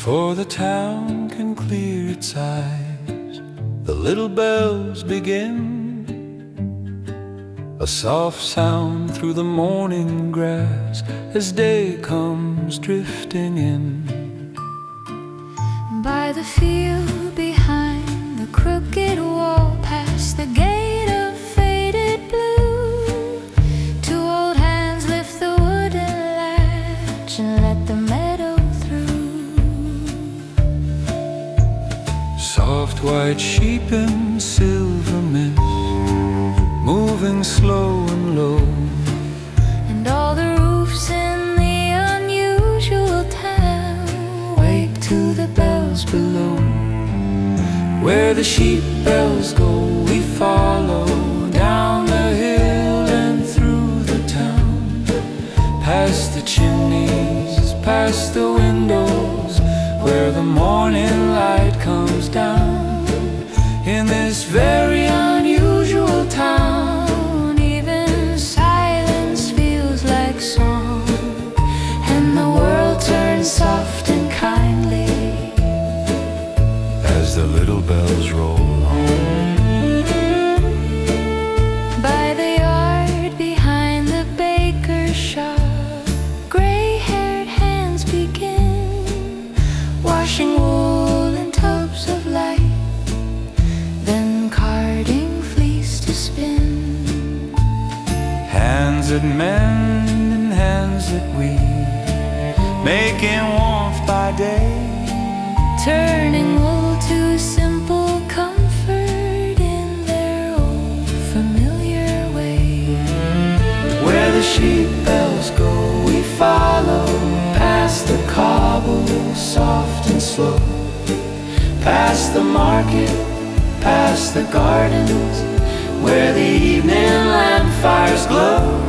Before the town can clear its eyes, the little bells begin. A soft sound through the morning grass as day comes drifting in. By the field behind the crooked wall, past the gate of faded blue, two old hands lift the wooden latch and let the meadow through. Soft white sheep in silver mist, moving slow and low, and all the roofs in the unusual town wake to the bells below. Where the sheep bells go, we follow, down the hill and through the town, past the chimneys, past the windows, where the morning light comes down. In this very unusual town, even silence feels like song, and the world turns soft and kindly as the little bells roll home. By the yard behind the baker's shop, gray-haired hands begin washing wool in tubs of light, then carding fleece to spin. Hands that mend and hands that weave, making warmth by day, turning wool to simple comfort in their own familiar way. Where the sheep bells go, we follow, past the cobble, soft and slow, past the market, past the gardens, where the evening lamp fires glow.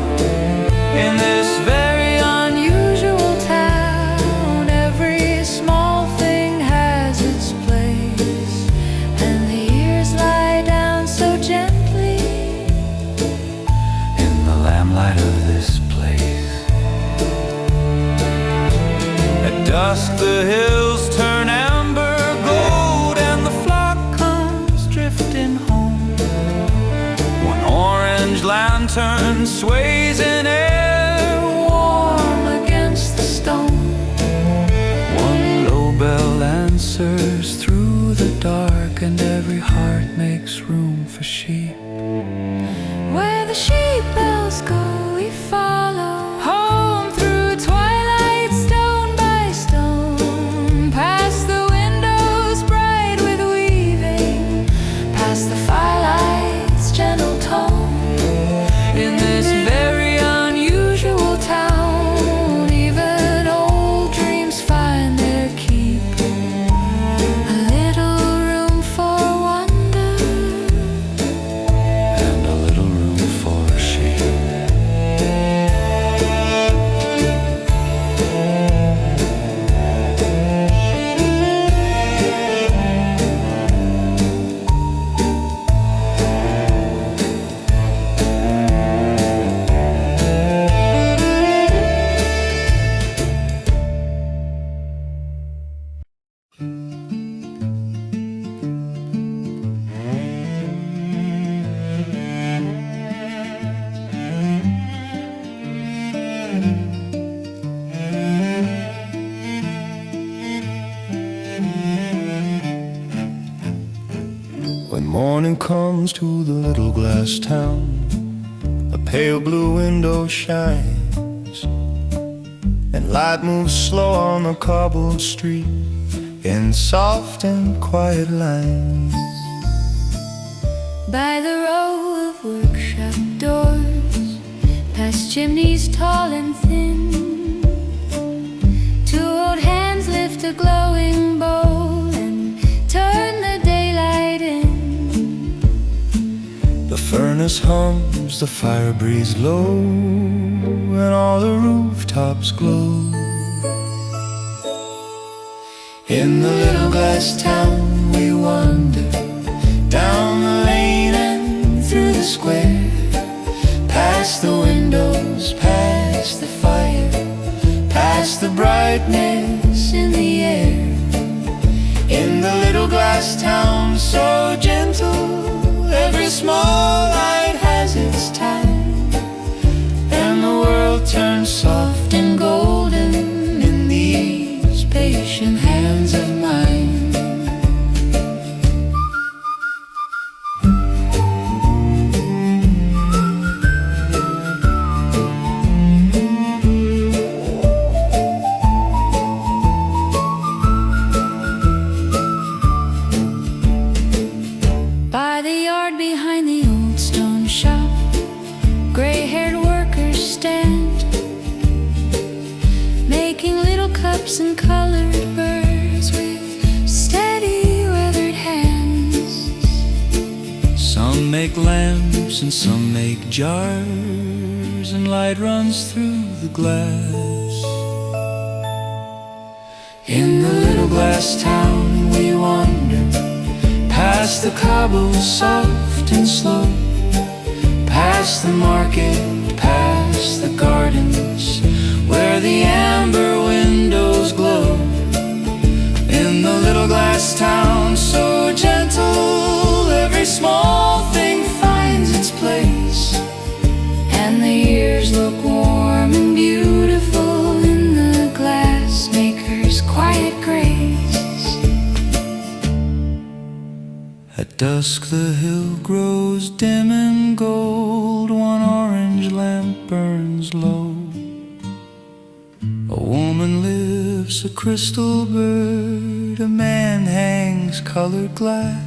In this very unusual town, every small thing has its place, and the years lie down so gently in the lamplight of this place. At dusk the hills turn amber gold, and the flock comes drifting home. One orange lantern sways in air, warm against the stone. One low bell answers through the dark, and every heart makes room for sheep. Where the sheep bells go, we follow, home through twilight, stone by stone, past the windows bright with weaving, past the firelight's gentle tone. In this very unusual town, even old dreams find their keep, a little room for wonder and a little room for sheep. When morning comes to the little glass town, a pale blue window shines, and light moves slow on the cobbled street in soft and quiet lines. by the row of workshop doors, past chimneys tall and thin. Two old hands lift a glowing bowl and turn the daylight in. The furnace hums, the fire breathes low, and all the rooftops glow. In the little glass town we wander, down the lane and through the square, past the windows, past the fire, past the brightness in the air. In the little glass town, so gentle, every small light has its time, and the world turns soft and golden in these patient hands of mine. By the yard behind the old stone shop, gray-haired workers stand, making little cups and colored birds with steady, weathered hands. Some make lamps and some make jars, and light runs through the glass. In the little glass town we wander, past the cobbles soft and slow, past the market, past the gardens where the amber windows glow. In the little glass town, so gentle, every small thing finds its place, And the years look warm and beautiful in the glassmakers' quiet grace. At dusk the hill grows dim and gold, one orange lamp burns low. A woman lifts a crystal bird, a man hangs colored glass,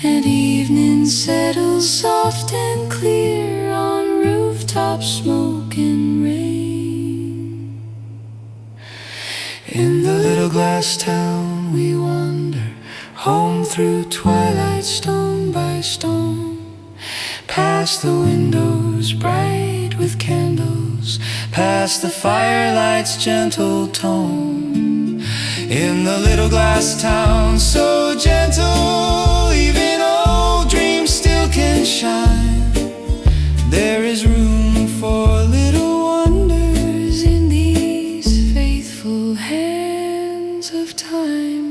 And evening settles soft and clear on rooftop smoke and rain. In the little glass town we wander, home through twilight, stone by stone, past the windows bright with candles, past the firelight's gentle tone. In the little glass town, so gentle, even old dreams still can shine. There is room for little wonders In these faithful hands of time.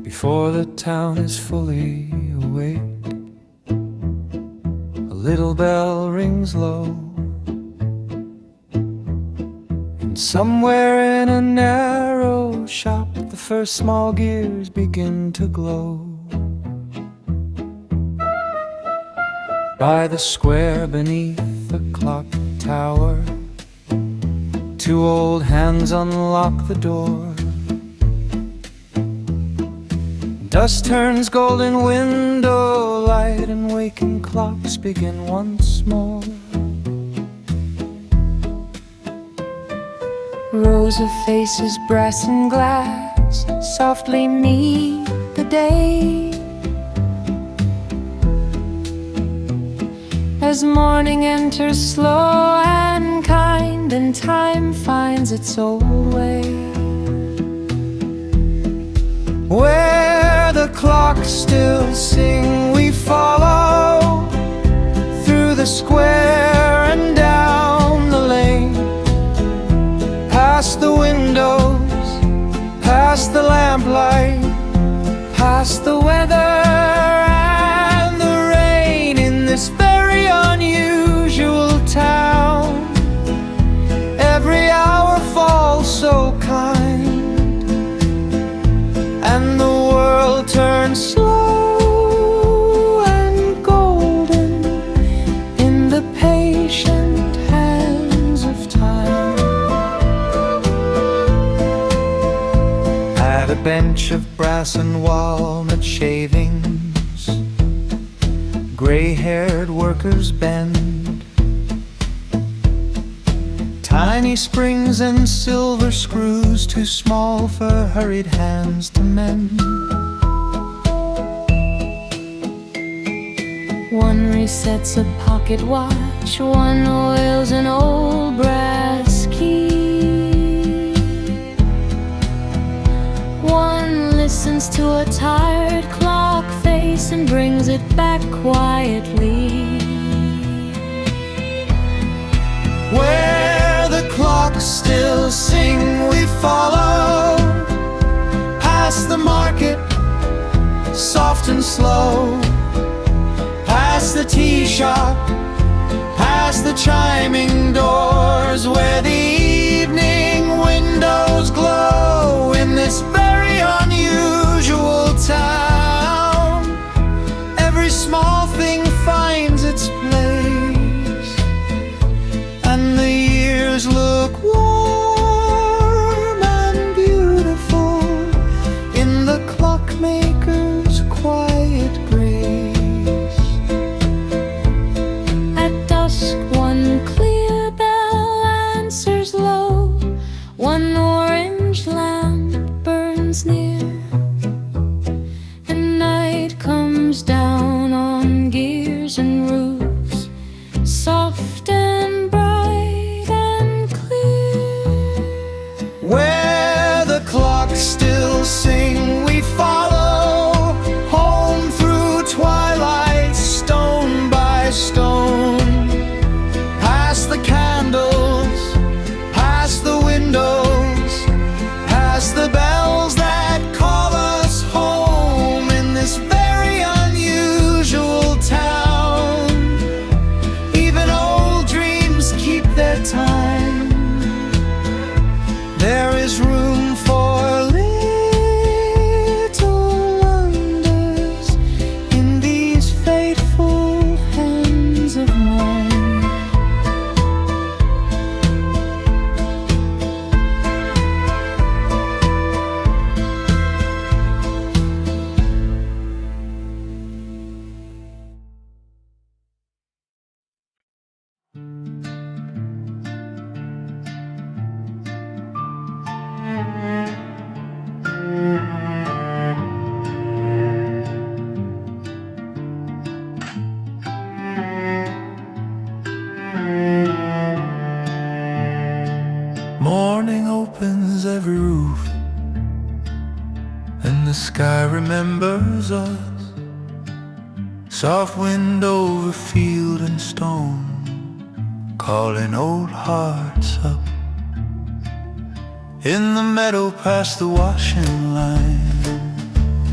Before the town is fully awake, a little bell rings low, and somewhere in a narrow shop the first small gears begin to glow. By the square beneath the clock tower, two old hands unlock the door. Dust turns golden window light, and waking clocks begin once more. Rows of faces, brass and glass, softly meet the day. As morning enters slow and kind, and time finds its old way. Where the clocks still sing, we follow through the square and down the lane, past the windows, past the lamplight, past the weather and the rain. In this very unusual town, every hour falls so kind, and the world turns slow and golden in the patient hands of time. At a bench of brass and walnut shavings, gray-haired workers bend. Time Tiny springs and silver screws, too small for hurried hands to mend. One resets a pocket watch, one oils an old brass key. One listens to a tired clock face and brings it back quietly. Where the clocks still sing, we follow past the market, soft and slow, past the tea shop, past the chiming doors, where the evening windows glow. In this very unusual town, every small thing finds its place, and the years look warm and beautiful in the clockmaker's quiet grace. At dusk, one clear bell answers low, one orange lamp burns near, and night comes down on gears and roofs, soft and bright and clear. Where the clocks still sing, we follow home through twilight, stone by stone, past the candles, past the windows, past the bells that call us home. In this very unusual town, even old dreams keep their time. There is room for little wonders in these faithful hands of mine. Morning opens every roof, and the sky remembers us. Soft wind over field and stone, calling old hearts up. In the meadow past the washing line,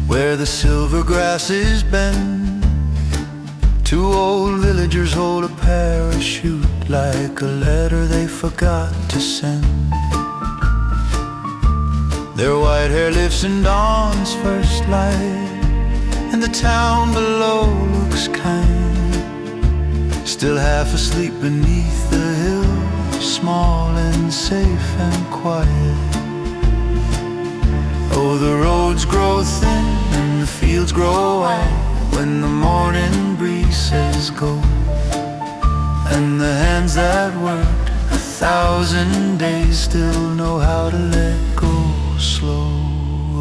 where the silver grasses bend, two old villagers hold a parachute like a letter they forgot to send. Their white hair lifts in dawn's first light, and the town below looks kind, still half asleep beneath the hill, small and safe and quiet. Oh, the roads grow thin and the fields grow wide when the morning breeze says go, and the hands that worked 1,000 days still know how to let go slow.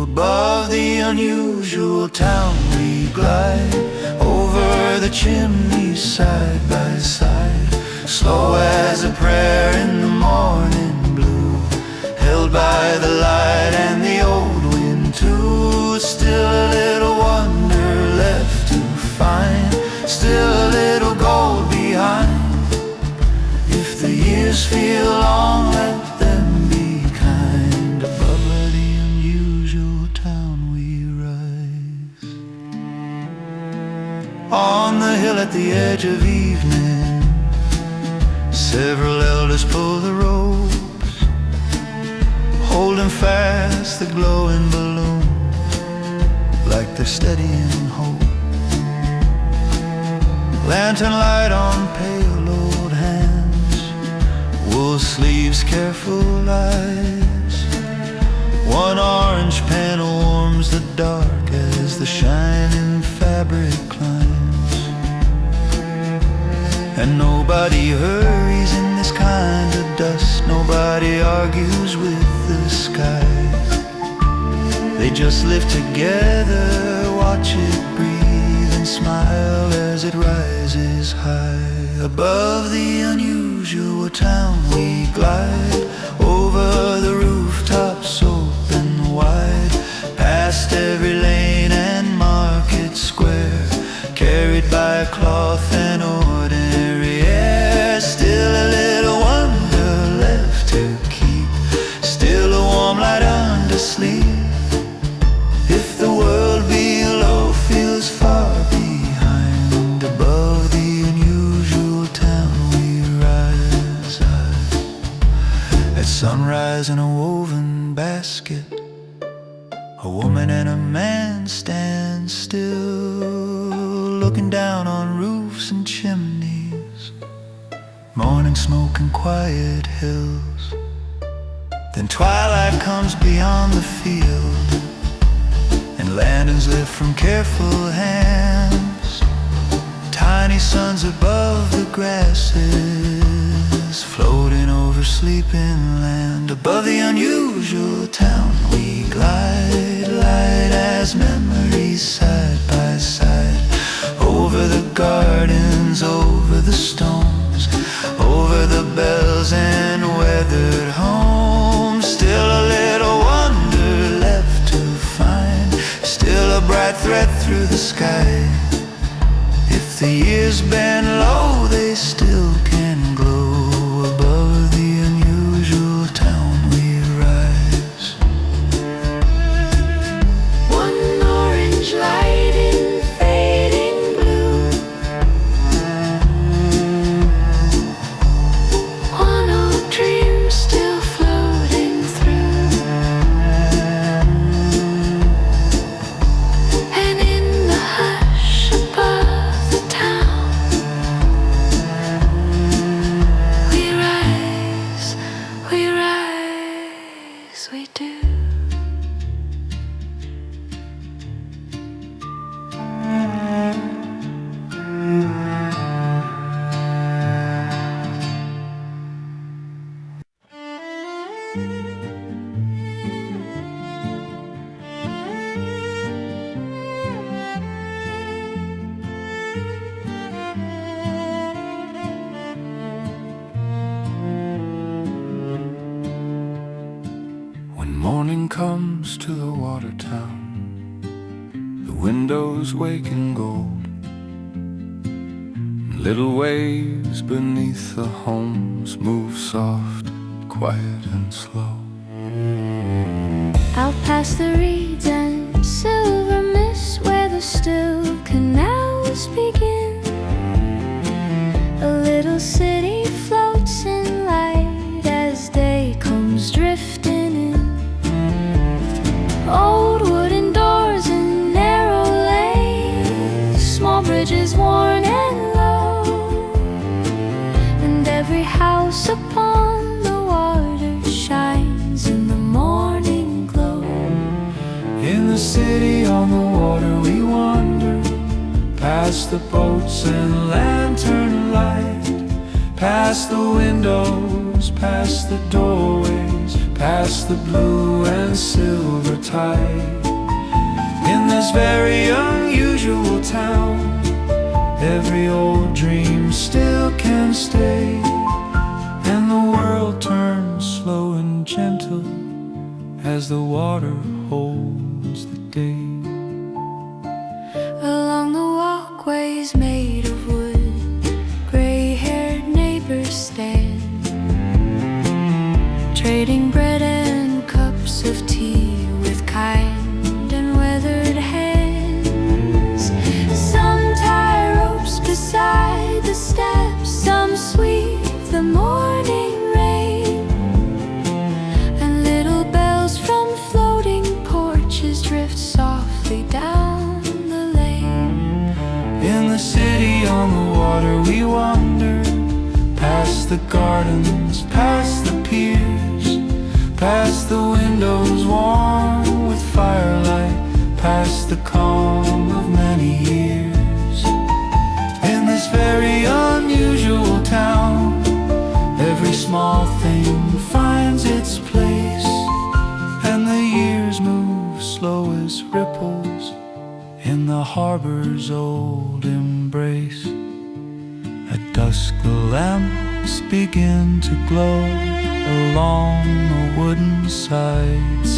Above the unusual town we glide, over the chimneys side by side, slow as a prayer in the morning blue, held by the light and the old wind too. Still a little wonder left to find, still a little gold behind. If the years feel long, let them be kind. Above the unusual town we rise. On the hill at the edge of evening, several elders pull the ropes, holding fast the glowing balloons like they're steadying hope. Lantern light on pale old hands, wool sleeves careful eyes. One orange panel warms the dark as the shining fabric climbs. And nobody hurries in this kind of dust, nobody argues with the skies. They just live together, watch it breathe and smile as it rises high. Above the unusual town we glide, over the rooftops open wide, past every lane and market square, carried by cloth and ordinary air. Still a little wonder left to keep, still a warm light under sleep. If the world below feels far behind, above the unusual town we rise. At sunrise in a woven basket, a woman and a man stand still, looking down on roofs and chimneys, morning smoke and quiet hills. Then twilight comes beyond the field, and lanterns lift from careful hands. Tiny suns above the grasses, floating over sleeping land. Above the unusual town we glide, light as memories side by side, over the gardens, over the stones, over the bells and weathered homes. Still a little wonder left to find, still a bright thread through the sky. If the years bend low, they still can glow. Above the unusual town we rise. One orange light in fading blue, one old dream still floating through, and in the hush above the town we rise, we do. When morning comes to the water town, the windows wake in gold, little waves beneath the homes move soft, quiet and slow. Out past the reeds and silver mist, where the still canals begin, a little city floats in light as day comes drifting in. Old wooden doors and narrow lanes, small bridges worn and low, and every house upon the water shines in the morning glow. In the city on the water we wander, past the boats and lantern light, past the windows, past the doorways, past the blue and silver tide. In this very unusual town, every old dream still can stay, and the world turns slow and gentle as the water holds the day. Along the walkways made of wood, gray-haired neighbors stand, trading bread and cups of tea with kind and weathered hands. Some tie ropes beside the steps, some sweep the morning rain, and little bells from floating porches drift softly down the lane. In the city on the water we wander, past the gardens, past the piers, past the windows warm with firelight, past the calm of many years. In this very unusual town, every small thing finds its its place, and the years move slow as ripples in the harbor's old embrace. At dusk the lamps begin to glow along the wooden sides.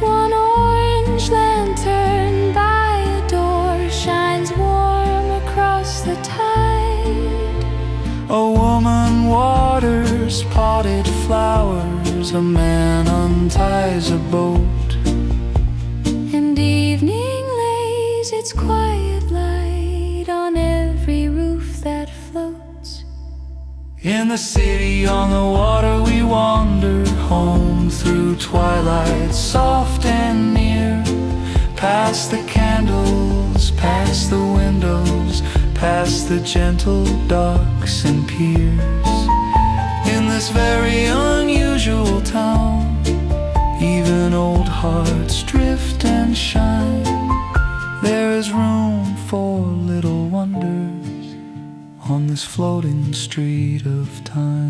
One orange lantern by a door shines warm across the tide. A woman waters potted flowers, a man unties a boat, And evening lays its quiet light on every roof that floats. In the city on the water we wander home through twilight soft and near, past the candles, past the windows, past the gentle docks and piers. In this very unusual town, even old hearts drift and shine. There is room for little wonders on this floating street of time.